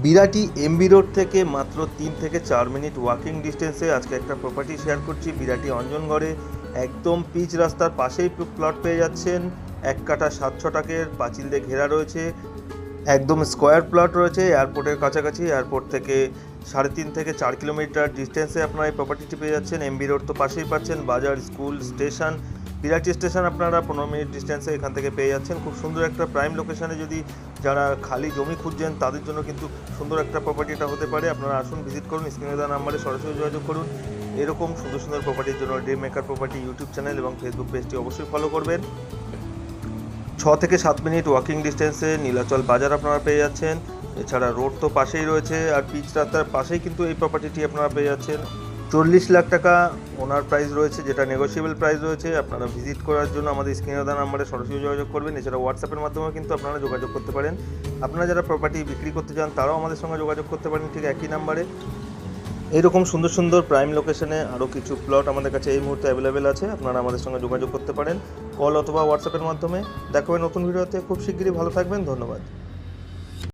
Birati MB road থেকে মাত্র 3 থেকে 4 মিনিট ওয়াকিং ডিস্টেন্সে আজকে একটা প্রপার্টি শেয়ার করছি। বিরাটি অঞ্জনগড়ে একদম পিচ রাস্তার পাশেই প্লট পেয়ে যাচ্ছেন। 1 কাঠা 7 ছটাকের পাঁচিল দিয়ে ঘেরা রয়েছে, একদম স্কোয়ার প্লট রয়েছে এয়ারপোর্টের কাছাকাছি। এয়ারপোর্ট থেকে 3.5 থেকে 4 কিলোমিটার ডিস্টেন্সে আপনারা এই প্রপার্টিটি পেয়ে যাচ্ছেন। এমবি রোড তো পাশেই পাচ্ছেন, বাজার, স্কুল, স্টেশন, বিরাটি স্টেশন আপনারা 15 মিনিট ডিস্টেন্সে এখান থেকে পেয়ে যাচ্ছেন। খুব সুন্দর একটা প্রাইম লোকেশনে যদি যারা খালি জমি খুঁজছেন তাদের জন্য কিন্তু সুন্দর একটা প্রপার্টি এটা হতে পারে। আপনারা আসুন, ভিজিট করুন, স্ক্রিনে দেওয়া নাম্বারে সরাসরি যোগাযোগ করুন। এরকম সুন্দর সুন্দর প্রপার্টির জন্য dream maker property YouTube channel এবং ফেসবুক পেজটি অবশ্যই ফলো করবেন। 6 থেকে 7 মিনিট ওয়াকিং ডিস্টেন্সে নীলাচল বাজার আপনারা পেয়ে যাচ্ছেন। এছাড়া রোড তো পাশেই রয়েছে, আর পিচ রাস্তার পাশেই কিন্তু এই প্রপার্টিটি আপনারা পেয়ে যাচ্ছেন। 40 লাখ টাকা ওনার প্রাইস রয়েছে, যেটা নেগোসিয়েবল প্রাইস রয়েছে। আপনারা ভিজিট করার জন্য আমাদের স্ক্রিনে দেওয়া নাম্বারে সরাসরি যোগাযোগ করবেন। এছাড়া হোয়াটসঅ্যাপের মাধ্যমেও কিন্তু আপনারা যোগাযোগ করতে পারেন। আপনারা যারা প্রপার্টি বিক্রি করতে চান তারাও আমাদের সঙ্গে যোগাযোগ করতে পারেন ঠিক একই নাম্বারে। এইরকম সুন্দর সুন্দর প্রাইম লোকেশনে আরও কিছু প্লট আমাদের কাছে এই মুহূর্তে অ্যাভেলেবেল আছে। আপনারা আমাদের সঙ্গে যোগাযোগ করতে পারেন কল অথবা হোয়াটসঅ্যাপের মাধ্যমে। দেখা হবে নতুন ভিডিওতে খুব শিগগিরই। ভালো থাকবেন, ধন্যবাদ।